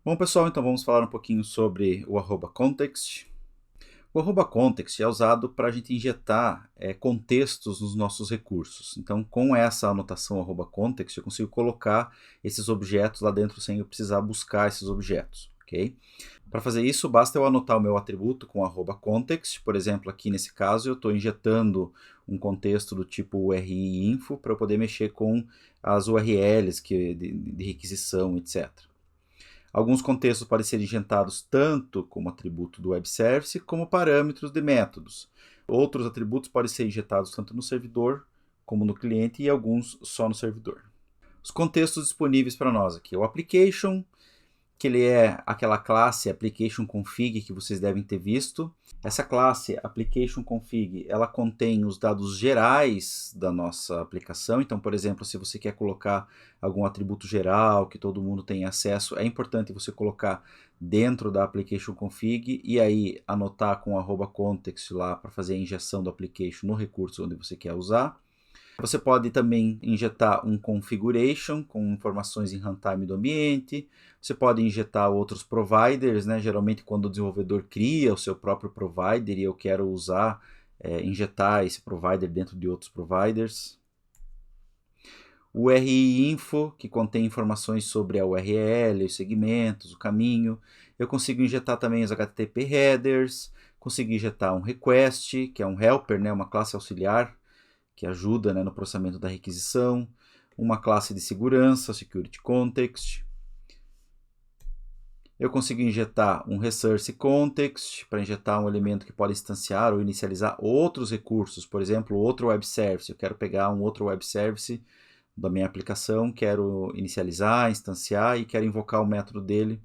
Bom, pessoal, então vamos falar um pouquinho sobre o @context. O @context é usado para a gente injetar contextos nos nossos recursos. Então, com essa anotação @context, eu consigo colocar esses objetos lá dentro sem eu precisar buscar esses objetos, ok? Para fazer isso, basta eu anotar o meu atributo com @context. Por exemplo, aqui nesse caso, eu estou injetando um contexto do tipo URI-info para eu poder mexer com as URLs de requisição, etc. Alguns contextos podem ser injetados tanto como atributo do web service como parâmetros de métodos. Outros atributos podem ser injetados tanto no servidor como no cliente e alguns só no servidor. Os contextos disponíveis para nós aqui, o application, que ele é aquela classe application config que vocês devem ter visto. Essa classe application config, ela contém os dados gerais da nossa aplicação. Então, por exemplo, se você quer colocar algum atributo geral que todo mundo tem acesso, é importante você colocar dentro da application config e aí anotar com @context lá para fazer a injeção do application no recurso onde você quer usar. Você pode também injetar um configuration com informações em runtime do ambiente. Você pode injetar outros providers, né? Geralmente quando o desenvolvedor cria o seu próprio provider e eu quero usar, injetar esse provider dentro de outros providers. O URI-info, que contém informações sobre a URL, os segmentos, o caminho. Eu consigo injetar também os HTTP headers, consigo injetar um request, que é um helper, né? Uma classe auxiliar, que ajuda, né, no processamento da requisição, uma classe de segurança, Security Context. Eu consigo injetar um Resource Context para injetar um elemento que pode instanciar ou inicializar outros recursos, por exemplo, outro web service. Eu quero pegar um outro web service da minha aplicação, quero inicializar, instanciar e quero invocar o método dele.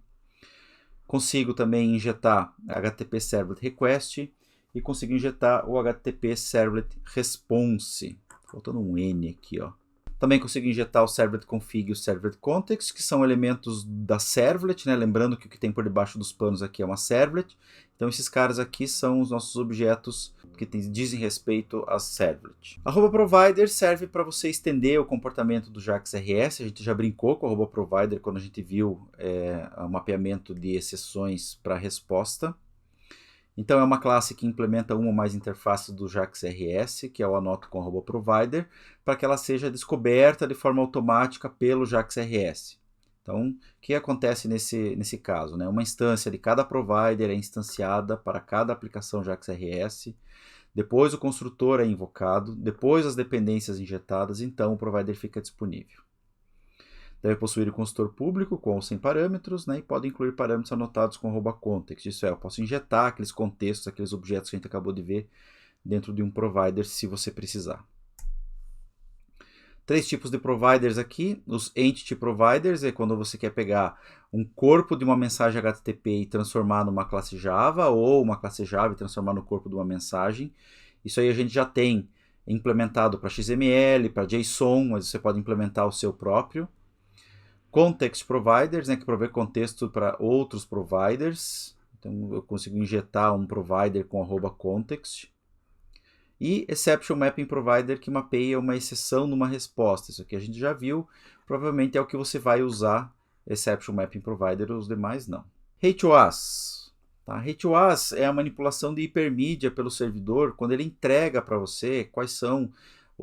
Consigo também injetar HTTP Servlet Request e consigo injetar o HTTP Servlet Response. Faltando um N aqui, ó. Também consigo injetar o Servlet Config e o Servlet Context, que são elementos da Servlet, né? Lembrando que o que tem por debaixo dos panos aqui é uma Servlet. Então esses caras aqui são os nossos objetos que dizem respeito a Servlet. @provider serve para você estender o comportamento do JAX RS. A gente já brincou com o @provider quando a gente viu o mapeamento de exceções para resposta. Então é uma classe que implementa uma ou mais interfaces do JAX RS, que eu anoto com @provider, para que ela seja descoberta de forma automática pelo JAX RS. Então, o que acontece nesse caso? Né? Uma instância de cada provider é instanciada para cada aplicação JAX RS, depois o construtor é invocado, depois as dependências injetadas, então o provider fica disponível. Deve possuir o construtor público com ou sem parâmetros, né, e pode incluir parâmetros anotados com @context. Isso é, eu posso injetar aqueles contextos, aqueles objetos que a gente acabou de ver dentro de um provider se você precisar. 3 tipos de providers aqui. Os Entity Providers é quando você quer pegar um corpo de uma mensagem HTTP e transformar numa classe Java, ou uma classe Java e transformar no corpo de uma mensagem. Isso aí a gente já tem implementado para XML, para JSON, mas você pode implementar o seu próprio. Context Providers, né, que provê contexto para outros providers. Então eu consigo injetar um provider com @context. E Exception Mapping Provider, que mapeia uma exceção numa resposta. Isso aqui a gente já viu. Provavelmente é o que você vai usar, Exception Mapping Provider, os demais não. HOAS. Tá? HOAS é a manipulação de hipermídia pelo servidor quando ele entrega para você quais são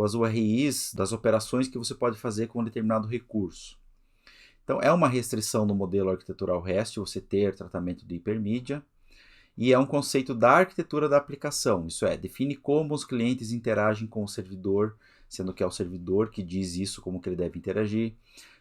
as URIs das operações que você pode fazer com um determinado recurso. Então, é uma restrição no modelo arquitetural REST você ter tratamento de hipermídia, e é um conceito da arquitetura da aplicação, isso é, define como os clientes interagem com o servidor, sendo que é o servidor que diz isso, como que ele deve interagir.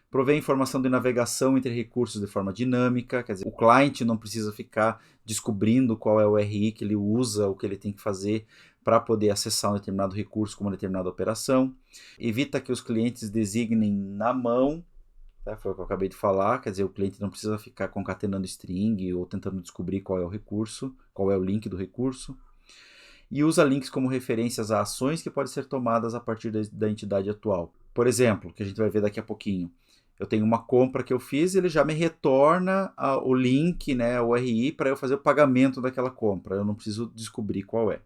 Provê informação de navegação entre recursos de forma dinâmica, quer dizer, o cliente não precisa ficar descobrindo qual é o RI que ele usa, o que ele tem que fazer para poder acessar um determinado recurso com uma determinada operação. Evita que os clientes designem na mão. Foi o que eu acabei de falar, quer dizer, o cliente não precisa ficar concatenando string ou tentando descobrir qual é o recurso, qual é o link do recurso. E usa links como referências a ações que podem ser tomadas a partir da entidade atual. Por exemplo, que a gente vai ver daqui a pouquinho. Eu tenho uma compra que eu fiz e ele já me retorna o link, né, o URI, para eu fazer o pagamento daquela compra. Eu não preciso descobrir qual é.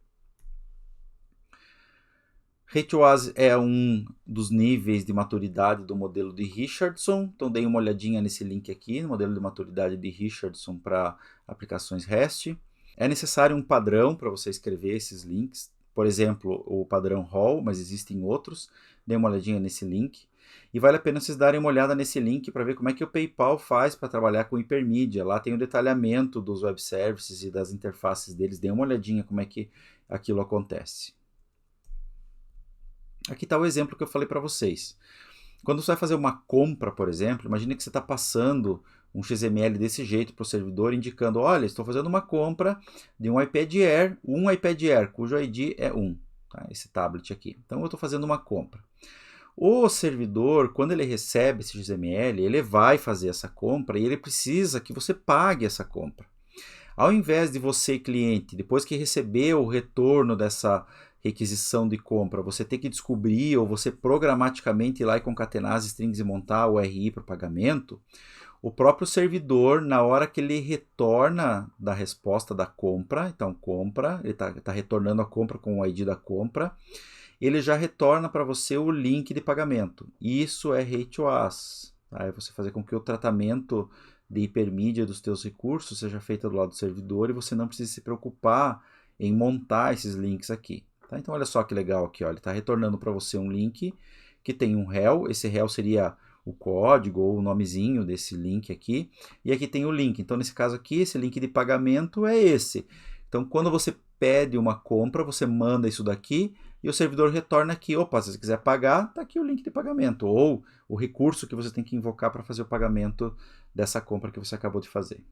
HOAS é um dos níveis de maturidade do modelo de Richardson, então dei uma olhadinha nesse link aqui, no modelo de maturidade de Richardson para aplicações REST. É necessário um padrão para você escrever esses links, por exemplo, o padrão HAL, mas existem outros, dê uma olhadinha nesse link. E vale a pena vocês darem uma olhada nesse link para ver como é que o PayPal faz para trabalhar com hipermídia. Lá tem o detalhamento dos web services e das interfaces deles, dê uma olhadinha como é que aquilo acontece. Aqui está o exemplo que eu falei para vocês. Quando você vai fazer uma compra, por exemplo, imagine que você está passando um XML desse jeito para o servidor, indicando, olha, estou fazendo uma compra de um iPad Air, cujo ID é 1, tá? Esse tablet aqui. Então, eu estou fazendo uma compra. O servidor, quando ele recebe esse XML, ele vai fazer essa compra e ele precisa que você pague essa compra. Ao invés de você, cliente, depois que recebeu o retorno dessa requisição de compra, você ter que descobrir ou você programaticamente ir lá e concatenar as strings e montar o RI para o pagamento, o próprio servidor, na hora que ele retorna da resposta da compra, então compra, ele está retornando a compra com o ID da compra, ele já retorna para você o link de pagamento. Isso é HOAS. Tá? É você fazer com que o tratamento de hipermídia dos teus recursos seja feito do lado do servidor e você não precisa se preocupar em montar esses links aqui. Tá? Então, olha só que legal aqui. Ó. Ele está retornando para você um link que tem um rel. Esse rel seria o código ou o nomezinho desse link aqui. E aqui tem o link. Então, nesse caso aqui, esse link de pagamento é esse. Então, quando você pede uma compra, você manda isso daqui e o servidor retorna aqui. Opa, se você quiser pagar, está aqui o link de pagamento. Ou o recurso que você tem que invocar para fazer o pagamento dessa compra que você acabou de fazer.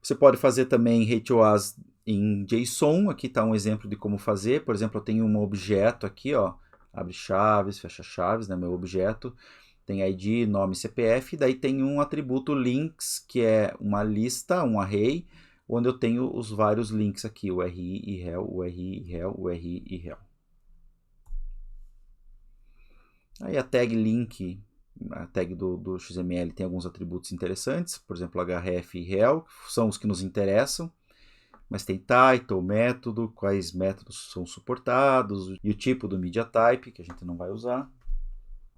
Você pode fazer também HOAS em JSON. Aqui está um exemplo de como fazer. Por exemplo, eu tenho um objeto aqui, ó, abre chaves, fecha chaves, né, meu objeto. Tem ID, nome, CPF. Daí tem um atributo links, que é uma lista, um array, onde eu tenho os vários links aqui, o RI e rel, o RI e rel, o RI e rel. Aí a tag link, a tag do XML tem alguns atributos interessantes, por exemplo, href e rel, são os que nos interessam, mas tem title, método, quais métodos são suportados, e o tipo do media type, que a gente não vai usar.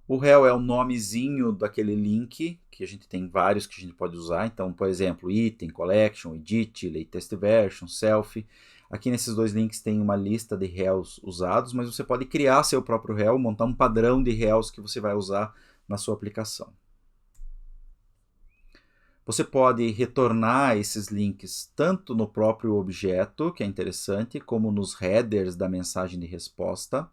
O rel é o nomezinho daquele link, que a gente tem vários que a gente pode usar. Então, por exemplo, item, collection, edit, latest version, selfie. Aqui nesses dois links tem uma lista de rels usados, mas você pode criar seu próprio rel, montar um padrão de rels que você vai usar na sua aplicação. Você pode retornar esses links tanto no próprio objeto, que é interessante, como nos headers da mensagem de resposta.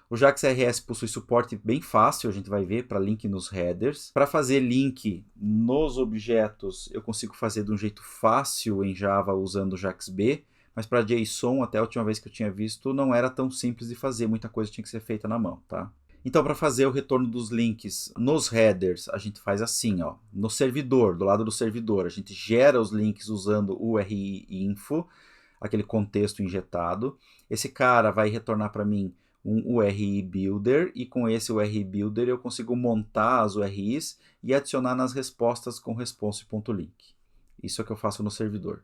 O JAX RS possui suporte bem fácil, a gente vai ver, para link nos headers. Para fazer link nos objetos, eu consigo fazer de um jeito fácil em Java usando o JAX-B, mas para JSON, até a última vez que eu tinha visto, não era tão simples de fazer, muita coisa tinha que ser feita na mão, tá? Então, para fazer o retorno dos links nos headers, a gente faz assim, ó, no servidor, do lado do servidor, a gente gera os links usando o URI info, aquele contexto injetado. Esse cara vai retornar para mim um URI Builder, e com esse URI Builder eu consigo montar as URIs e adicionar nas respostas com response.link. Isso é o que eu faço no servidor.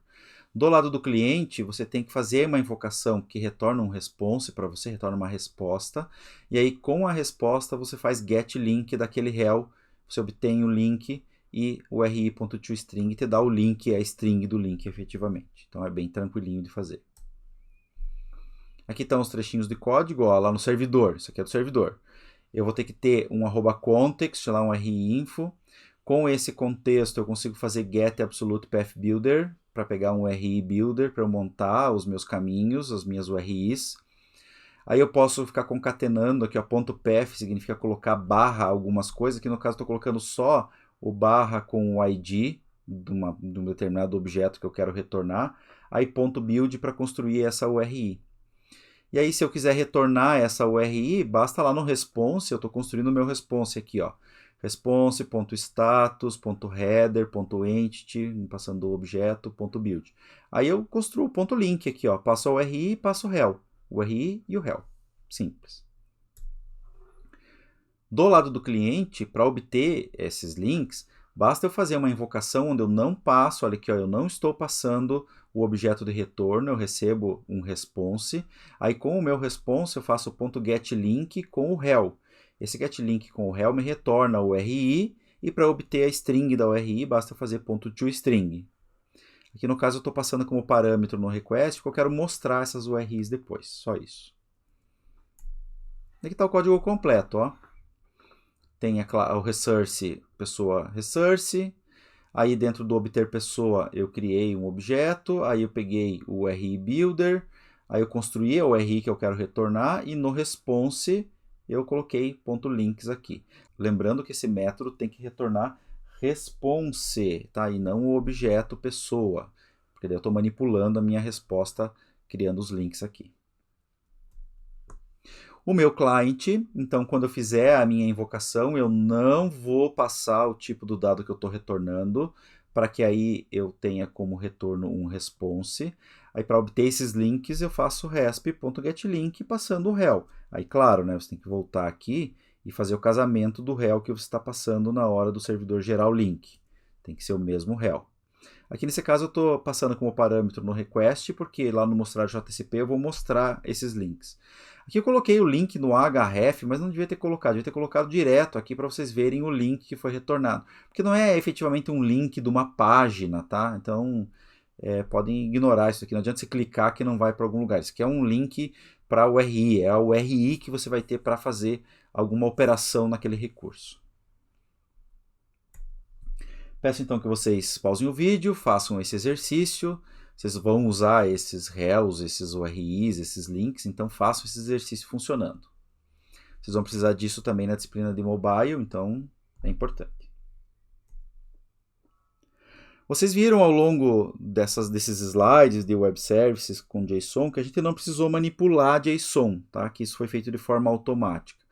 Do lado do cliente, você tem que fazer uma invocação que retorna um response para você, retorna uma resposta, e aí com a resposta você faz get link daquele rel, você obtém o link e o ri.toString te dá o link, a string do link efetivamente. Então é bem tranquilinho de fazer. Aqui estão os trechinhos de código, ó, lá no servidor, isso aqui é do servidor. Eu vou ter que ter um @context, lá um ri-info. Com esse contexto eu consigo fazer get absolute path builder, para pegar um RI builder, para eu montar os meus caminhos, as minhas URIs. Aí eu posso ficar concatenando aqui, ó, .path significa colocar barra algumas coisas, que no caso estou colocando só o barra com o ID de um determinado objeto que eu quero retornar. Aí .build para construir essa URI. E aí, se eu quiser retornar essa URI, basta lá no response, eu estou construindo o meu response aqui, ó. Response.status, .header, .entity, passando do objeto, .build. Aí eu construo o .link aqui, ó. Passo a URI e passo o rel. O URI e o rel. Simples. Do lado do cliente, para obter esses links, basta eu fazer uma invocação onde eu não passo, olha aqui, ó, eu não estou passando o objeto de retorno, eu recebo um response, aí com o meu response eu faço o .getLink com o rel. Esse getLink com o rel me retorna o URI, e para obter a string da URI basta fazer .toString. Aqui no caso eu estou passando como parâmetro no request, porque eu quero mostrar essas URIs depois, só isso. Aqui está o código completo, ó. Tem o resource, pessoa resource. Aí dentro do obter pessoa eu criei um objeto, aí eu peguei o URI builder, aí eu construí a URI que eu quero retornar e no response eu coloquei .links aqui. Lembrando que esse método tem que retornar response, tá? E não o objeto pessoa, porque daí eu estou manipulando a minha resposta criando os links aqui. O meu client, então quando eu fizer a minha invocação, eu não vou passar o tipo do dado que eu estou retornando, para que aí eu tenha como retorno um response. Aí para obter esses links eu faço resp.getLink passando o rel. Aí claro, né, você tem que voltar aqui e fazer o casamento do rel que você está passando na hora do servidor gerar o link. Tem que ser o mesmo rel. Aqui nesse caso eu estou passando como parâmetro no request, porque lá no mostrar JTCP eu vou mostrar esses links. Aqui eu coloquei o link no href, mas não devia ter colocado direto aqui para vocês verem o link que foi retornado. Porque não é efetivamente um link de uma página, tá? Então podem ignorar isso aqui, não adianta você clicar que não vai para algum lugar. Isso aqui é um link para a URI, é a URI que você vai ter para fazer alguma operação naquele recurso. Peço então que vocês pausem o vídeo, façam esse exercício. Vocês vão usar esses rels, esses URIs, esses links, então façam esse exercício funcionando. Vocês vão precisar disso também na disciplina de mobile, então é importante. Vocês viram ao longo desses slides de web services com JSON que a gente não precisou manipular JSON, tá? Que isso foi feito de forma automática.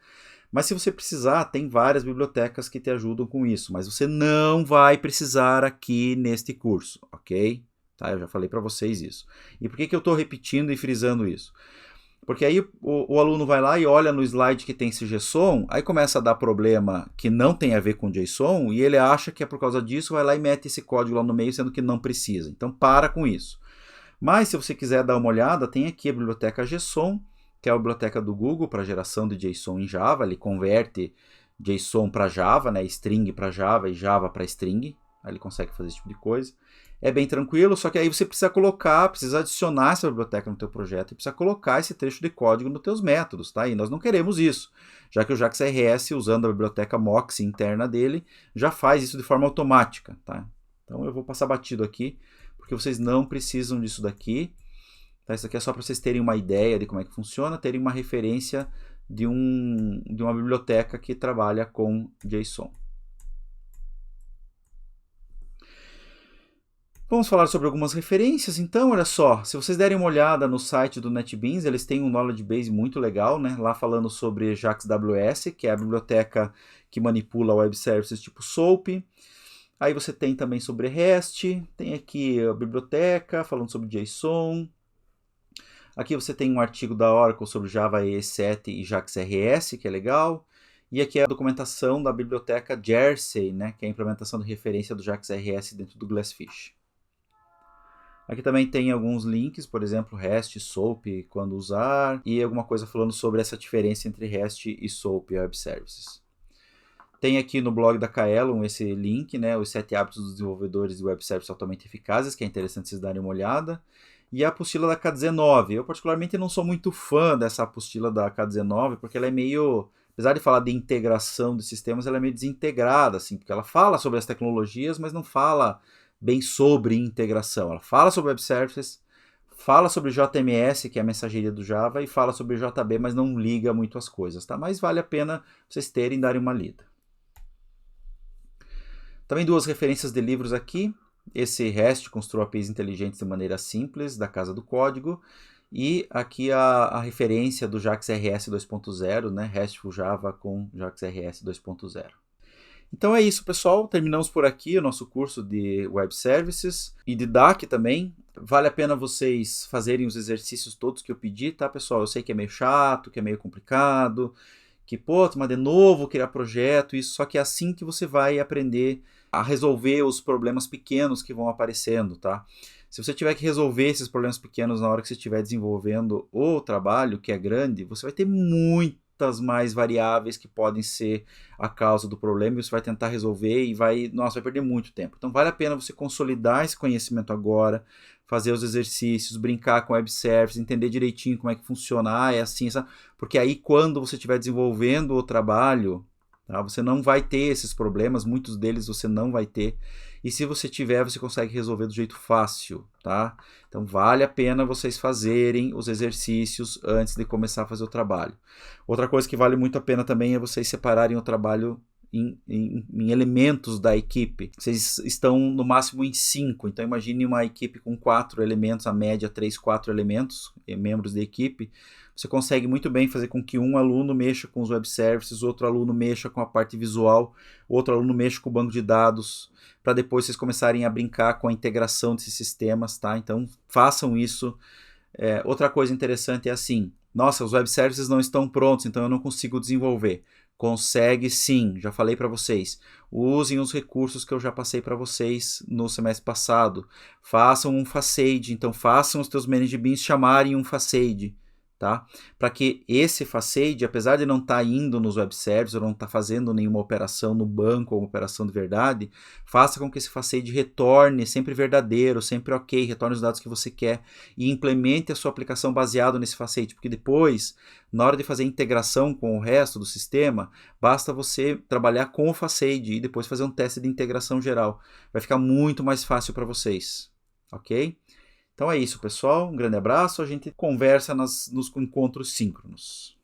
Mas se você precisar, tem várias bibliotecas que te ajudam com isso, mas você não vai precisar aqui neste curso, ok? Tá? Eu já falei para vocês isso. E por que eu estou repetindo e frisando isso? Porque aí o aluno vai lá e olha no slide que tem esse JSON, aí começa a dar problema que não tem a ver com JSON, e ele acha que é por causa disso, vai lá e mete esse código lá no meio, sendo que não precisa. Então para com isso. Mas se você quiser dar uma olhada, tem aqui a biblioteca JSON, que é a biblioteca do Google para geração de JSON em Java. Ele converte JSON para Java, né, string para Java e Java para string. Aí ele consegue fazer esse tipo de coisa. É bem tranquilo, só que aí você precisa adicionar essa biblioteca no teu projeto e precisa colocar esse trecho de código nos teus métodos, tá? E nós não queremos isso, já que o JAX-RS, usando a biblioteca Moxie interna dele, já faz isso de forma automática, tá? Então eu vou passar batido aqui, porque vocês não precisam disso daqui. Tá? Isso aqui é só para vocês terem uma ideia de como é que funciona, terem uma referência de uma biblioteca que trabalha com JSON. Vamos falar sobre algumas referências, então, olha só, se vocês derem uma olhada no site do NetBeans, eles têm um knowledge base muito legal, né? Lá falando sobre JAX-WS, que é a biblioteca que manipula web services tipo SOAP. Aí você tem também sobre REST, tem aqui a biblioteca falando sobre JSON. Aqui você tem um artigo da Oracle sobre Java EE7 e JAX-RS, que é legal. E aqui é a documentação da biblioteca Jersey, né, que é a implementação de referência do JAX-RS dentro do Glassfish. Aqui também tem alguns links, por exemplo, REST, SOAP, quando usar, e alguma coisa falando sobre essa diferença entre REST e SOAP Web Services. Tem aqui no blog da Kaelon esse link, né, os 7 hábitos dos desenvolvedores de Web Services altamente eficazes, que é interessante vocês darem uma olhada. E a apostila da K19. Eu particularmente não sou muito fã dessa apostila da K19, porque ela é meio, apesar de falar de integração de sistemas, ela é meio desintegrada, assim, porque ela fala sobre as tecnologias, mas não fala bem sobre integração. Ela fala sobre Web Services, fala sobre JMS, que é a mensageria do Java, e fala sobre JB, mas não liga muito as coisas, tá? Mas vale a pena vocês terem e darem uma lida. Também duas referências de livros aqui. Esse REST, Construa APIs Inteligentes de Maneira Simples, da Casa do Código. E aqui a referência do JAX-RS 2.0, né? RESTful Java com JAX-RS 2.0. Então é isso, pessoal. Terminamos por aqui o nosso curso de Web Services e de DAC também. Vale a pena vocês fazerem os exercícios todos que eu pedi, tá, pessoal? Eu sei que é meio chato, que é meio complicado, que, pô, mas de novo criar projeto, isso, só que é assim que você vai aprender a resolver os problemas pequenos que vão aparecendo, tá? Se você tiver que resolver esses problemas pequenos na hora que você estiver desenvolvendo o trabalho, que é grande, você vai ter muitas mais variáveis que podem ser a causa do problema e você vai tentar resolver e vai perder muito tempo. Então vale a pena você consolidar esse conhecimento agora, fazer os exercícios, brincar com web service, entender direitinho como é que funciona, é assim, sabe? Porque aí quando você estiver desenvolvendo o trabalho, tá, você não vai ter esses problemas, muitos deles você não vai ter. E se você tiver, você consegue resolver do jeito fácil, tá? Então vale a pena vocês fazerem os exercícios antes de começar a fazer o trabalho. Outra coisa que vale muito a pena também é vocês separarem o trabalho em elementos da equipe. Vocês estão no máximo em 5, então imagine uma equipe com 4 elementos, a média 3, 4 elementos, membros da equipe. Você consegue muito bem fazer com que um aluno mexa com os web services, outro aluno mexa com a parte visual, outro aluno mexa com o banco de dados, para depois vocês começarem a brincar com a integração desses sistemas, tá? Então façam isso. Outra coisa interessante é assim, nossa, os web services não estão prontos, então eu não consigo desenvolver. Consegue sim, já falei para vocês. Usem os recursos que eu já passei para vocês no semestre passado. Façam um facade, então façam os teus managed beans chamarem um facade. Tá? Para que esse facade, apesar de não estar indo nos web services ou não estar fazendo nenhuma operação no banco ou uma operação de verdade, faça com que esse facade retorne sempre verdadeiro, sempre ok, retorne os dados que você quer e implemente a sua aplicação baseado nesse facade, porque depois, na hora de fazer a integração com o resto do sistema, basta você trabalhar com o facade e depois fazer um teste de integração geral. Vai ficar muito mais fácil para vocês, ok? Então é isso, pessoal. Um grande abraço. A gente conversa nos encontros síncronos.